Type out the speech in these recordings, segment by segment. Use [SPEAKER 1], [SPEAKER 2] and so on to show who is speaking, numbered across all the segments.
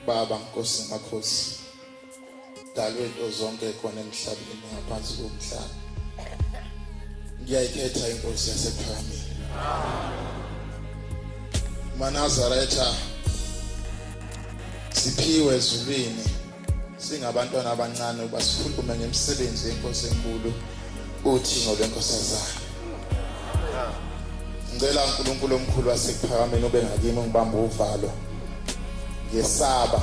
[SPEAKER 1] Baba Nkosi Makhosi dalwe into zonke khona emhlabeni ngaphansi komhlaba ngiyayikhetha inkosi yasePhakamile Manazaretha siphiwe ezulwini singabantwana abancane uba sikhulume ngemisebenzi yenkosi enkulu uthi ngolwenkosazana ngicela uNkulunkulu omkhulu wasePhakamile ube ngakimi ngibambe uvalo ngesaba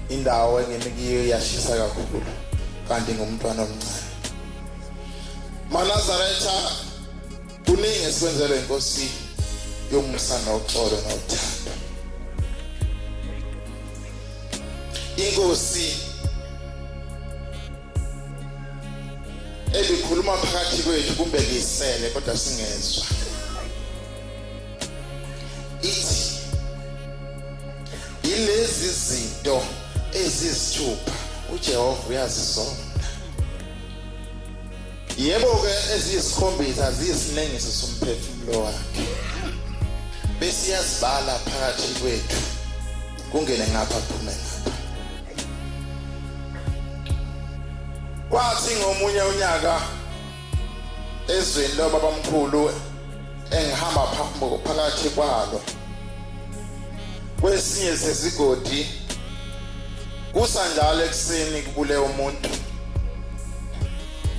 [SPEAKER 1] indawo engenikiyo yashisa kakhulu kanti ngumntwana omncane Manazaretha kuningi esikwenzele inkosi yomusa noxolo nothando inkosi elikhuluma phakathi kwethu kumbe lisele kodwa singezwa ithi ilezi zinto ezisithupha uJehova uyazizona yebo ke eziyisikhombisa ziyisinengiso somphefumulo wakhe bese yazibala phakathi kwethu kungene ngapha phume ngapha kwathi ngomunye unyaka ezweni lobabamkhulu engihamba phakathi kwalo kwesinye sezigodi kusanjalo ekseni kuleyo umuntu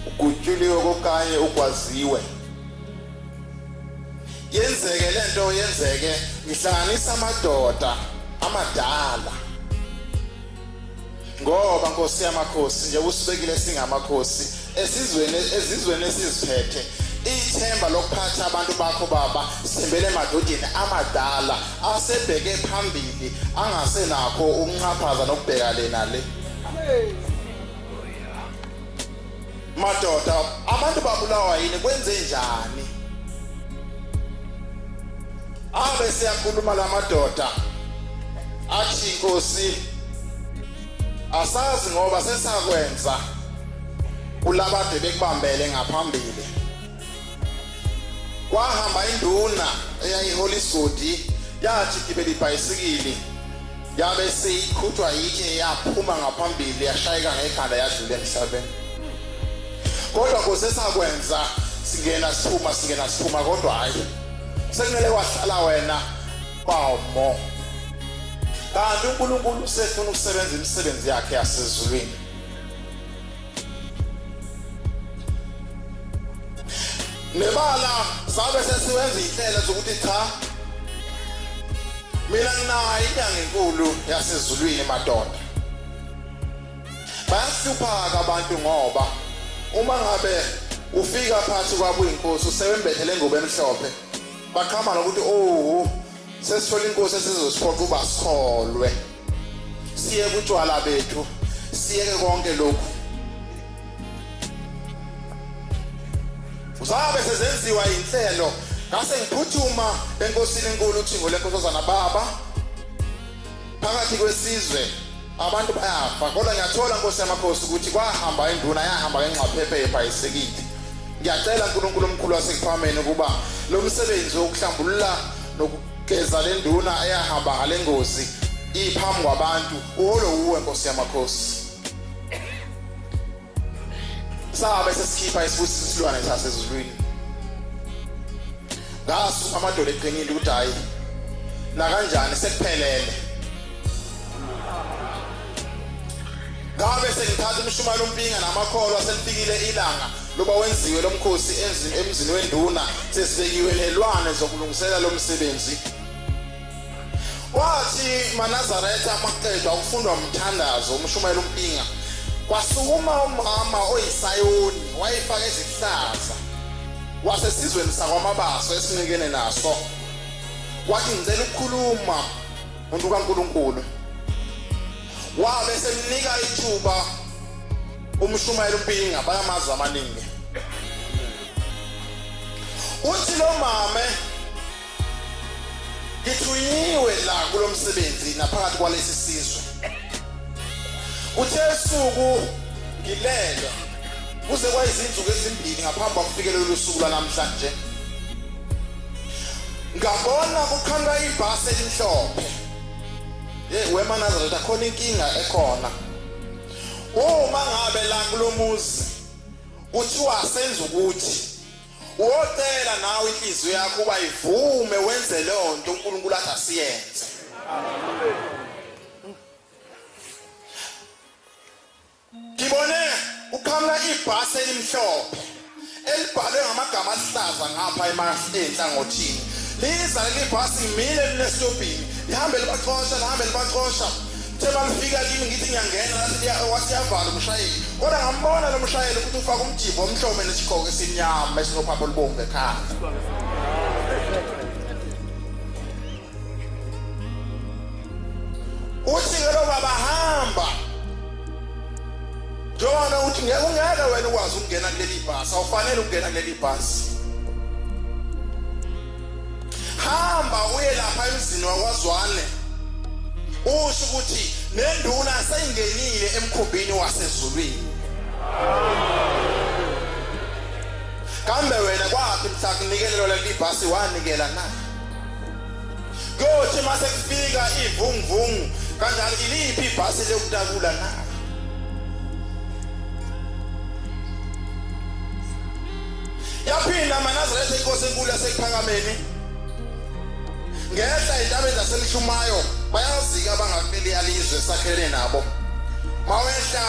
[SPEAKER 1] ukujuliwe kokanye ukwaziwe yenzeke lento yenzeke ngihlanganisa amadoda amadala ngoba Nkosi yamakhosi nje usibekile singamakhosi ezizweni esiziphethe ithemba lokuphatha abantu bakho baba sithembele emadodeni amadala asebheke phambili angasenakho ukunqaphaza nokubheka lena le madoda abantu babulawa yini kwenze njani abe siyakhuluma lamadoda athi Nkosi asazi ngoba sesakwenza kulabade bekubambele ngaphambili kwahamba induna eyayihola isigodi yathi gibela ibhayisikili yabe seyikhutshwa yithe yaphuma ngaphambili yashayeka ngekhanda yadlula emhlabeni kodwa kusesakwenza singena siphuma kodwa hayi sekumele wahlala wena kwamo kanti uNkulunkulu usefuna ukusebenza imisebenzi yakhe yasezulwini nebala sabe sesiwenza inhlelo zokuthi cha mina nginayo inyanga enkulu yasezulwini madoda bayasipha abantu ngoba uma ngabe ufika phansi kwabo inkosi usebembethele ngobe emhlophe bakhama nokuthi sesithola inkosi esizosiphoqa uba sikholwe siye kutshwala bethu siyeke konke lokhu uzabe sezenziwa inhlelo ngase ngiphuthuma enkosini enkulu uthi ngolenkosazana baba phakathi kwesizwe abantu bayafa kodwa ngiyathola Nkosi yamakhosi ukuthi kwahamba induna yahamba ngenxaphephe yebhayisikili ngiyacela uNkulunkulu omkhulu wasePhakamile ukuba lo msebenzi wokuhlambulula nokugeza le nduna eyahamba ngale ngozi iphambi kwabantu uholo uwe Nkosi yamakhosi sabe sesikhipha isibusiso silwane sasezulwini ngasu amadoda eqinile ukuthi hayi na kanjani sekuphelele ngabe sengithatha umshumalo umpinga namakholo aselifikile ilanga loba wenziwe lomkhosi emzini wenduna sesibekiwe nelwane zokulungisela lo msebenzi wathi Manazaretha amaqedwa ukufundwa umthandazo umshumalo umpinga kwasukuma umama oyisayoni wayefaka izihlaza wasesizweni sakwamabaso esinikene naso wathi ngicela ukukhuluma umuntu kaNkulunkulu wabe semnika ithuba umshumayeli umpinga bayamazi amaningi uthi lo mame ngithunyiwe la kulomsebenzi naphakathi kwalesi sizwe uthe suku ngilelwe kuze kwayizinsuku ezimbili ngaphambi kokufikela usuku lwanamhlanje ngabona kukhanga ibhasi elimhlophe weManazaretha khona inkinga ekhona. Uma ngabe la kulomuzi kuthiwa senza ukuthi wocela nawe inhliziyo yakho uba ivume wenze leyo nto uNkulunkulu athi asiyenze. Ngibone ukhamla ibhasi elimhlophe elibhalwe ngamagama ahlaza ngapha enhlangothini. Liza lebhasi imile linesitobhini lihambe libaxosha theba lifika kimi ngithi ngiyangena wasiyavala umshayeli kodwa ngambona lo mshayeli ukuthi ufaka umjimbo omhlophe nesigqoko esinyama esinophapho olubomvu ekhanda. Uthi lo baba hamba Jona uthi ungeke wena ukwazi ukungena kuleli bhasi awufanele ukungena kuleli bhasi. Hamba uye lapha emzini wakwaZwane usho ukuthi nenduna sayingenile emkhumbini wasezulwini. Kambe wena kwathi mhla kunikelelo leli bhasi wanikela na? Kothi mase kufika ivunguvungu kanjalo iliphi ibhasi lokutakula na? Yaphinda Manazaretha inkosi enkulu yasePhakameni ngehla intabeni zaseMshumayo bayazika abangakeli yalizwe sakhele nabo. Mawehla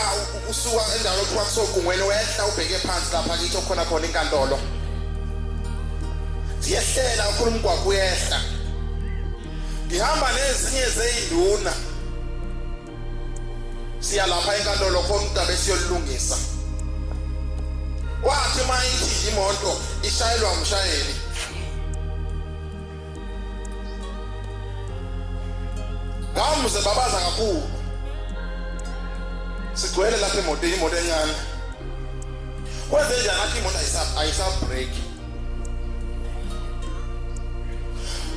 [SPEAKER 1] usuka endaweni okuthiwa kusogungweni wehla ubheke phansi lapha kithi okhona khona inkantolo. Siyehlela ukhuluma umgwaqo uyehla. Ngihamba nezinye zeyinduna. Siya lapha enkantolo khona umntaba esiyolungisa. Wathi mayithi imoto ishayelwa umshayeli. Ngamze babaza kakhulu. Sigcwele lapha emotweni imoto encane. Kwenze njani athi imoto ayisab break.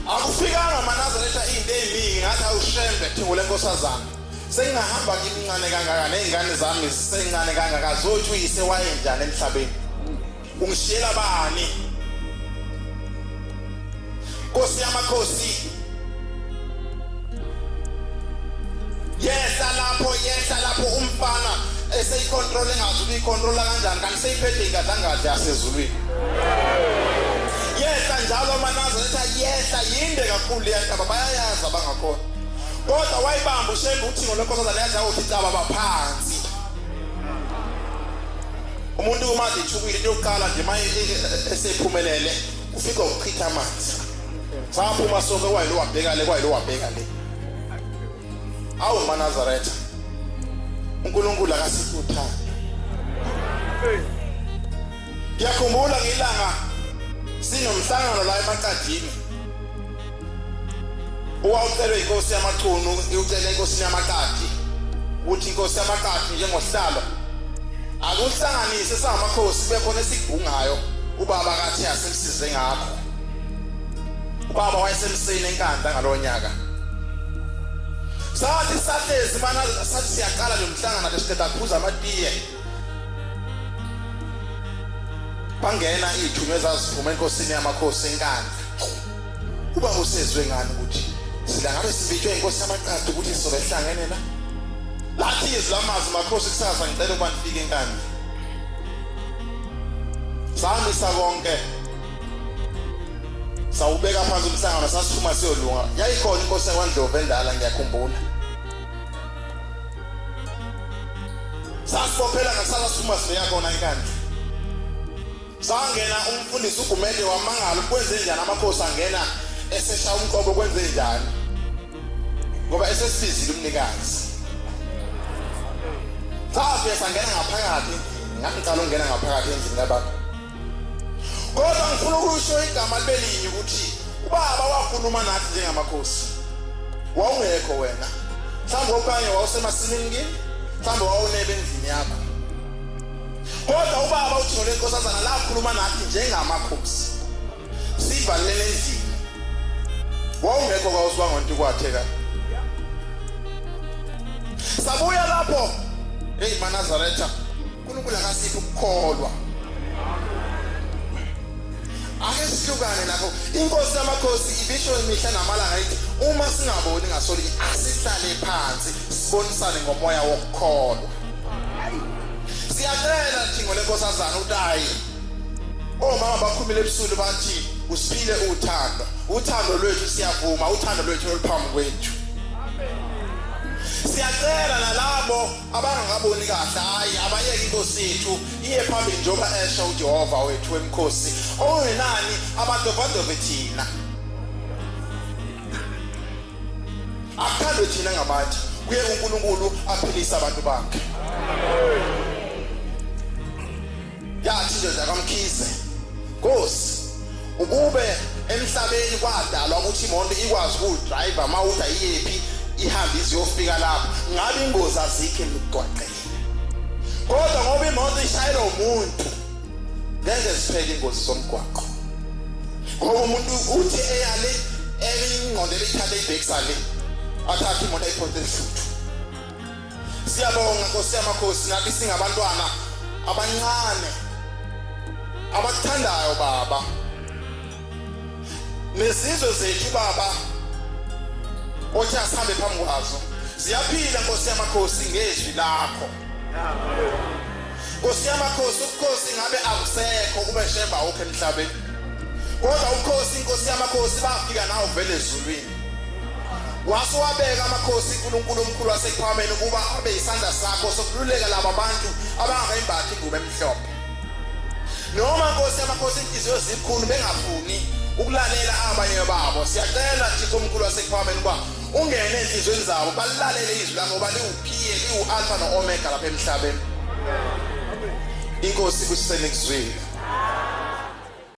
[SPEAKER 1] Akufikanga Manazaretha into eziningi ngathi awushembe thingo lenkosazana. Sengihamba ngimncane kangaka nezingane zami zisencane kangaka zothi uyise wayenjani emhlabeni. Ungishiyela bani? Nkosi yamakhosi. Yehla lapho umfana eseyicontrol engazi uyicontrola kanjani kanti seyiphethe ingadlangadla yasezulwini. Yehla njalo Manazaretha yehla yinde kakhulu yantaba bayayazi abangakhona. Kodwa wayibamba ushembe uthingo lenkosazana yathi uthi caba baphansi. Umuntu uma ethukile into yokuqala nje manje esephumelele ufika ukuchitha amanzi. Saphuma sonke kwayilo wabheka le. Awu Manazaretha. uNkulunkulu akasiphi uthando. Ngiyakhumbula ngilanga sinomhlangano la eMaqadini. Uwawucelwe inkosi yamaqunu, ucele inkosi yamaqadi. Uthi inkosi yamaqadi njengosihlalo akuhlanganise samakhosi bekhona esigungayo ubaba kathi asemsize ngakho. Ubaba wayesemsini enkanda ngalonyaka. Sathi sahlezi Manazaretha sathi siyaqala lo mhlangano lesiqeda kuphuza amatiye. Bangena ithunywe ezaziphuma enkosini yamakhosi enkanda. Uba usezwe ngani ukuthi sila ngabe sibitshwe inkosi yamaqadi ukuthi sizobe sihlangene la? Lathi izilamazi makhosi kusasa ngicela ukuba nifike enkanda. Samisa konke. Sawubeka phansi umhlangano sasiphuma siyolunga. Yayikhona inkosi yakwaNdlovu endala ngiyakhumbula. Sasibophela ngasala siphuma siya khona enkanda. Sangena umfundisi uGumede wamangala ukwenze njani amakhosi angena eseshaya umqobo kwenze njani. Ngoba esesibizile umnikazi. Safi sangena ngaphakathi. Ngaqala ungena ngaphakathi endlini kababa. Kodwa ngifuna ukusho igama libelinye ukuthi ubaba wakhuluma nathi njengamakhosi. Wawungekho wena. Mhlawumbe okanye wawusemasimini ngini? Mhlawumbe wawunebe endlini yakho. Kodwa ubaba uthole inkosazana la khuluma nathi njengamakhosi. Sivalele endlini. Wawungekho kwawuswa ngonto kwatheka. Sabuya lapho. Hey Manazaretha. uNkulunkulu akasiphi ukukholwa. Ake sihlukane lapho. Inkosi yamakhosi ibisho imihla namalanga ithi uma singaboni ngasoli asihlale phansi. sibonisane ngomoya wokukholwa. Siyacela Jingo lenkosazana utayi. Omama bakhulumile ebusuku bathi usiphile uthando. Uthando lwethu siyavuma, uthando lwethu oluphambi kwethu. Siyacela nalabo abangaboni kahle hayi abayeke inkosi yethu iye phambili njengoba esho uJehova wethu wemkhosi. Ongenani abadovadove thina. Akhandwe thina ngabantu kuye uNkulunkulu aphilisa abantu bakhe. Yathi nje zakamkhize Nkosi ukube emhlabeni kwadalwa ukuthi imoto ikwazi ukudrive mawuthi ayephi ihambe iziyofika lapho ngabe ingozi azikho emgwaqeni. Kodwa ngoba imoto ishayela umuntu ngeke siphele ingozi somgwaqo. Ngoba umuntu uthi eyale ingqondele ithathe ibhekisale athathe imoto ayiphonse ehluthu. Siyabonga Nkosi yamakhosi nathi singabantwana abancane abakuthandayo Baba. Nesizwe zethu Baba othi asihambe phambi kwazo siyaphila Nkosi yamakhosi ngezwi lakho. Nkosi yamakhosi ubukhosi ngabe akusekho kube shemba ukho emhlabeni. Kodwa ubukhosi Nkosi yamakhosi bafika nawo vele ezulwini. Wasuwabeka amakhosi uNkulunkulu omkhulu wasekhwameni ukuba abe isandla sakho sokululeka laba bantu abangayimbathi ingubo emhlophe. Noma Nkosi yamakhosi inhliziyo zikhulu bengafuni ukulalela abanye babo. Siyacela Thixo omkhulu wasekhwameni ukuba ungene enhlizweni zabo balalele izwi lakho ngoba liwuphiye liwu-alpha no-omega lapha emhlabeni. Inkosi kusisele kuzwile.